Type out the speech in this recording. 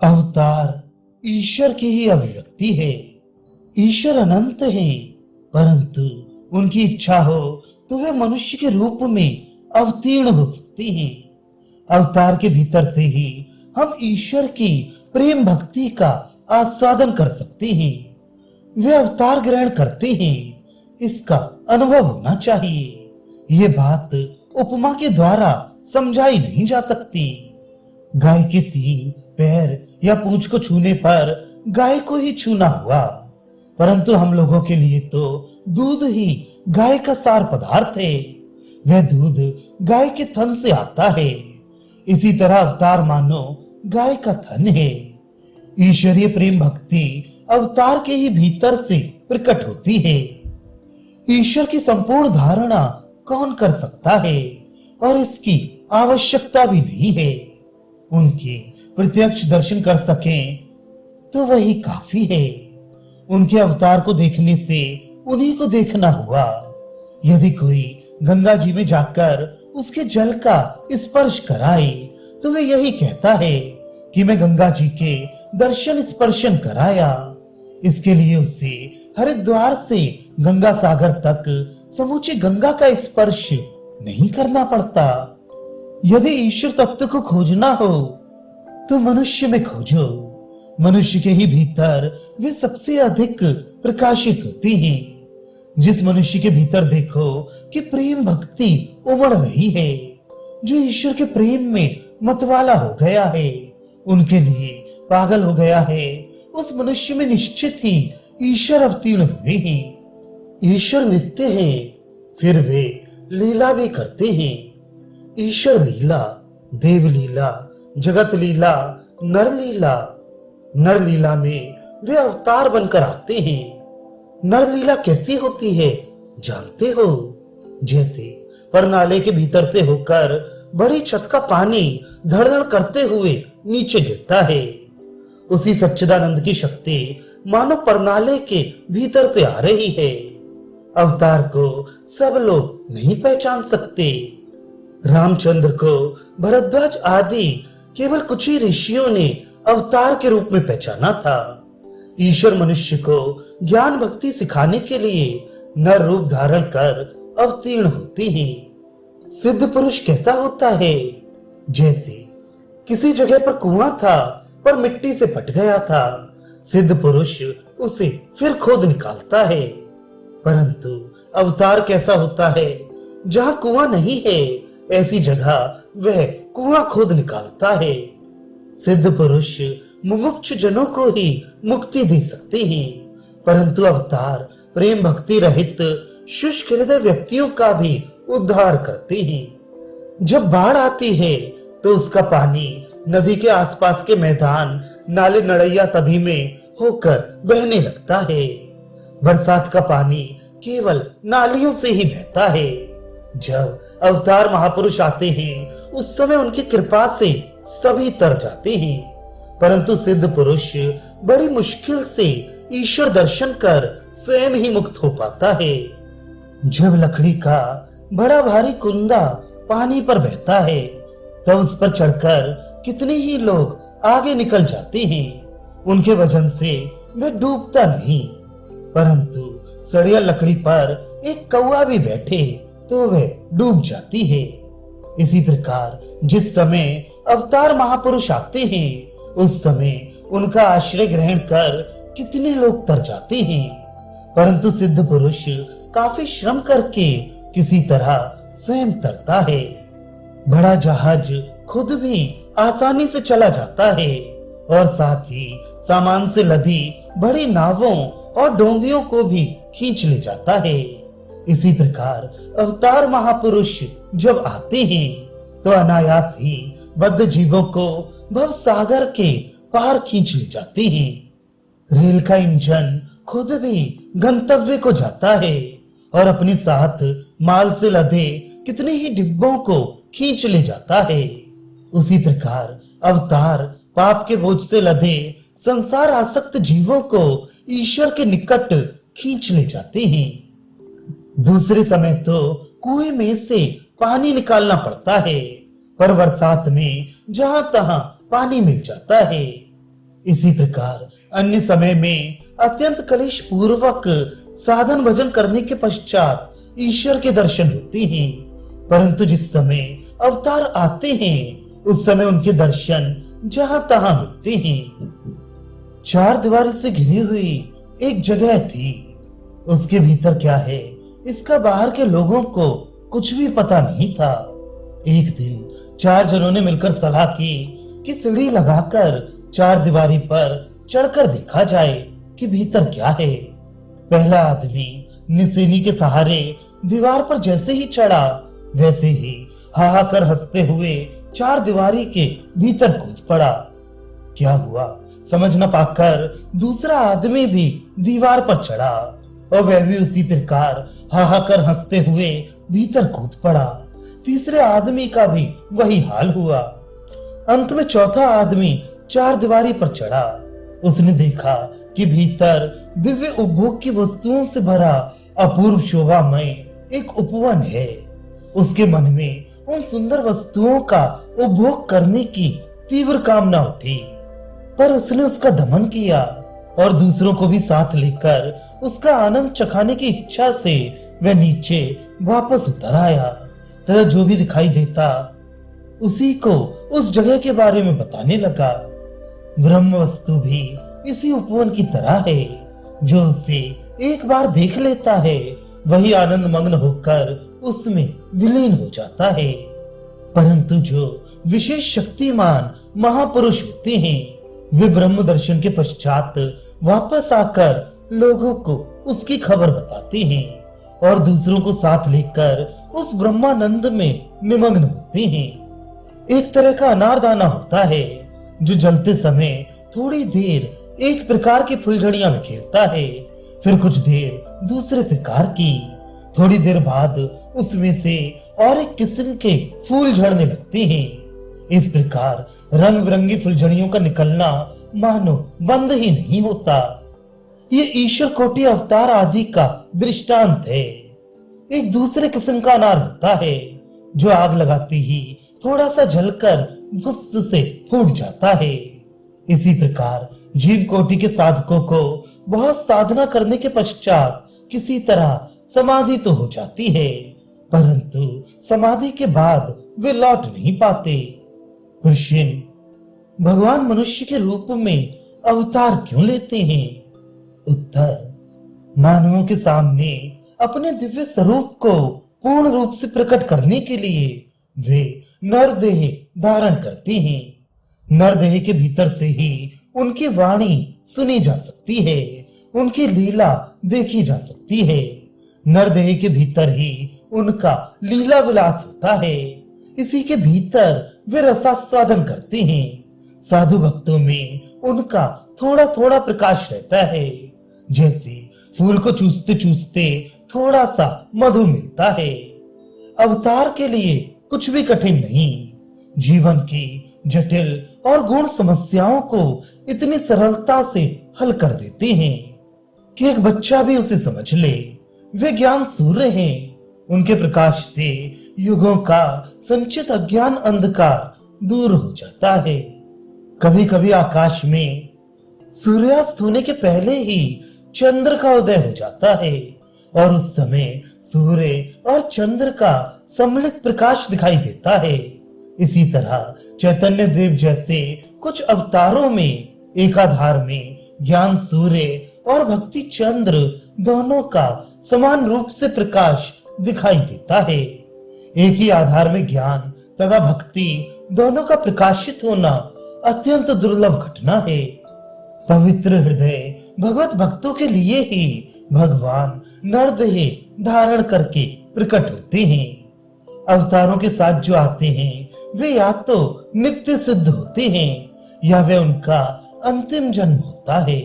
अवतार ईश्वर की ही अभिव्यक्ति है। ईश्वर अनंत है, परंतु उनकी इच्छा हो तो वे मनुष्य के रूप में अवतीर्ण हो सकते हैं। अवतार के भीतर से ही हम ईश्वर की प्रेम भक्ति का आस्वादन कर सकते हैं। वे अवतार ग्रहण करते हैं, इसका अनुभव होना चाहिए। ये बात उपमा के द्वारा समझाई नहीं जा सकती। गाय के सींग, पैर या पूंछ को छूने पर गाय को ही छूना हुआ, परंतु हम लोगों के लिए तो दूध ही गाय का सार पदार्थ है। वह दूध गाय के थन से आता है। इसी तरह अवतार मानो गाय का थन है। ईश्वरीय प्रेम भक्ति अवतार के ही भीतर से प्रकट होती है। ईश्वर की संपूर्ण धारणा कौन कर सकता है, और इसकी आवश्यकता भी नहीं है। उनके प्रत्यक्ष दर्शन कर सकें तो वही काफी है। उनके अवतार को देखने से उन्हीं को देखना हुआ। यदि कोई गंगा जी में जाकर उसके जल का स्पर्श कराए तो वह यही कहता है कि मैं गंगा जी के दर्शन स्पर्शन कराया। इसके लिए उसे हरिद्वार से गंगा सागर तक समूची गंगा का स्पर्श नहीं करना पड़ता। यदि ईश्वर तत्व को खोजना हो तो मनुष्य में खोजो। मनुष्य के ही भीतर वे सबसे अधिक प्रकाशित होती हैं। जिस मनुष्य के भीतर देखो कि प्रेम भक्ति उमड़ रही है, जो ईश्वर के प्रेम में मतवाला हो गया है, उनके लिए पागल हो गया है, उस मनुष्य में निश्चित ही ईश्वर अवतीर्ण हुए हैं। ईश्वर नित्य है, फिर वे लीला भी करते हैं। ईश्वर लीला, देव लीला, जगत लीला, नर लीला। नर लीला में वे अवतार बनकर आते हैं। नर लीला कैसी होती है जानते हो? जैसे परनाले के भीतर से होकर बड़ी छत का पानी धड़धड़ करते हुए नीचे गिरता है। उसी सच्चिदानंद की शक्ति मानो परनाले के भीतर से आ रही है। अवतार को सब लोग नहीं पहचान सकते। रामचंद्र को भरद्वाज आदि केवल कुछ ही ऋषियों ने अवतार के रूप में पहचाना था। ईश्वर मनुष्य को ज्ञान भक्ति सिखाने के लिए नर रूप धारण कर अवतीर्ण होते हैं। सिद्ध पुरुष कैसा होता है? जैसे किसी जगह पर कुआं था पर मिट्टी से फट गया था, सिद्ध पुरुष उसे फिर खोद निकालता है। परंतु अवतार कैसा होता है? जहां कुआं नहीं है ऐसी जगह वह कुआं खोद निकालता है। सिद्ध पुरुष मुमुक्षु जनों को ही मुक्ति दे सकते हैं, परंतु अवतार प्रेम भक्ति रहित शुष्क हृदय व्यक्तियों का भी उद्धार करते हैं। जब बाढ़ आती है तो उसका पानी नदी के आसपास के मैदान, नाले, नड़ैया सभी में होकर बहने लगता है। बरसात का पानी केवल नालियों से ही बहता है। जब अवतार महापुरुष आते हैं उस समय उनकी कृपा से सभी तर जाते हैं, परंतु सिद्ध पुरुष बड़ी मुश्किल से ईश्वर दर्शन कर स्वयं ही मुक्त हो पाता है। जब लकड़ी का बड़ा भारी कुंदा पानी पर बहता है तब उस पर चढ़कर कितने ही लोग आगे निकल जाते हैं। उनके वजन से वह डूबता नहीं, परंतु सड़िया लकड़ी पर एक कौवा भी बैठे तो वह डूब जाती है। इसी प्रकार जिस समय अवतार महापुरुष आते हैं उस समय उनका आश्रय ग्रहण कर कितने लोग तर जाते हैं, परंतु सिद्ध पुरुष काफी श्रम करके किसी तरह स्वयं तरता है। बड़ा जहाज खुद भी आसानी से चला जाता है और साथ ही सामान से लदी बड़ी नावों और डोंगियों को भी खींच ले जाता है। इसी प्रकार अवतार महापुरुष जब आते हैं तो अनायास ही बद्ध जीवों को भव सागर के पार खींच ले जाते हैं। रेल का इंजन खुद भी गंतव्य को जाता है और अपने साथ माल से लदे कितने ही डिब्बों को खींच ले जाता है। उसी प्रकार अवतार पाप के बोझ से लदे संसार आसक्त जीवों को ईश्वर के निकट खींच ले जाते हैं। दूसरे समय तो कुएं में से पानी निकालना पड़ता है, पर बरसात में जहां तहां पानी मिल जाता है। इसी प्रकार अन्य समय में अत्यंत कलेश पूर्वक साधन भजन करने के पश्चात ईश्वर के दर्शन होते हैं, परंतु जिस समय अवतार आते हैं उस समय उनके दर्शन जहां तहां मिलते हैं। चार दीवारी से घिरी हुई एक जगह थी। उसके भीतर क्या है इसका बाहर के लोगों को कुछ भी पता नहीं था। एक दिन चार जनों ने मिलकर सलाह की कि सीढ़ी लगाकर चार दीवारी पर चढ़कर देखा जाए कि भीतर क्या है। पहला आदमी निसेनी के सहारे दीवार पर जैसे ही चढ़ा वैसे ही हाहाकार हंसते हुए चार दीवारी के भीतर कूद पड़ा। क्या हुआ समझ न पाकर दूसरा आदमी भी दीवार पर चढ़ा और वह भी उसी प्रकार हाहाकार हंसते हुए भीतर कूद पड़ा। तीसरे आदमी का भी वही हाल हुआ। अंत में चौथा आदमी चार दीवारी पर चढ़ा। उसने देखा कि भीतर दिव्य उपभोग की वस्तुओं से भरा अपूर्व शोभामय एक उपवन है। उसके मन में उन सुंदर वस्तुओं का उपभोग करने की तीव्र कामना उठी, पर उसने उसका दमन किया और दूसरों को भी साथ लेकर उसका आनंद चखाने की इच्छा से वह नीचे वापस उतर आया तथा जो भी दिखाई देता उसी को उस जगह के बारे में बताने लगा। ब्रह्म वस्तु भी इसी उपवन की तरह है, जो उसे एक बार देख लेता है वही आनंद मग्न होकर उसमें विलीन हो जाता है। परंतु जो विशेष शक्तिमान महापुरुष होते हैं वे ब्रह्म दर्शन के पश्चात वापस आकर लोगों को उसकी खबर बताते हैं और दूसरों को साथ लेकर उस ब्रह्मानंद में निमग्न होते हैं। एक तरह का अनारदाना होता है जो जलते समय थोड़ी देर एक प्रकार की फुलझड़ियां बिखेरता है, फिर कुछ देर दूसरे प्रकार की, थोड़ी देर बाद उसमें से और एक किस्म के फूल झड़ने लगते हैं। इस प्रकार रंग बिरंगी फुलझड़ियों का निकलना मानो बंद ही नहीं होता। ये ईश्वर कोटि अवतार आदि का दृष्टांत है। एक दूसरे किस्म का अनार होता है जो आग लगाते ही थोड़ा सा जलकर भस्म से फूट जाता है। इसी प्रकार जीव कोटि के साधकों को बहुत साधना करने के पश्चात किसी तरह समाधि तो हो जाती है, परंतु समाधि के बाद वे लौट नहीं पाते। कृष्ण भगवान मनुष्य के रूप में अवतार क्यों लेते हैं? उत्तर, मानवों के सामने अपने दिव्य स्वरूप को पूर्ण रूप से प्रकट करने के लिए वे नरदेह धारण करते हैं। नरदेह के भीतर से ही उनकी वाणी सुनी जा सकती है, उनकी लीला देखी जा सकती है। नरदेह के भीतर ही उनका लीला विलास होता है। इसी के भीतर वे रसास्वादन करते हैं। साधु भक्तों में उनका थोड़ा थोड़ा प्रकाश रहता है, जैसे फूल को चूसते चूसते थोड़ा सा मधु मिलता है। अवतार के लिए कुछ भी कठिन नहीं। जीवन की जटिल और गूढ़ समस्याओं को इतनी सरलता से हल कर देते हैं कि एक बच्चा भी उसे समझ ले। वे ज्ञान सूर्य हैं। उनके प्रकाश से युगों का संचित अज्ञान अंधकार दूर हो जाता है। कभी कभी आकाश में सूर्यास्त होने के पहले ही चंद्र का उदय हो जाता है और उस समय सूर्य और चंद्र का सम्मिलित प्रकाश दिखाई देता है। इसी तरह चैतन्य देव जैसे कुछ अवतारों में एकाधार में ज्ञान सूर्य और भक्ति चंद्र दोनों का समान रूप से प्रकाश दिखाई देता है। एक ही आधार में ज्ञान तथा भक्ति दोनों का प्रकाशित होना अत्यंत दुर्लभ घटना है। पवित्र हृदय भगवत भक्तों के लिए ही भगवान नरदेह धारण करके प्रकट होते हैं। अवतारों के साथ जो आते हैं वे या तो नित्य सिद्ध होते हैं या वे उनका अंतिम जन्म होता है।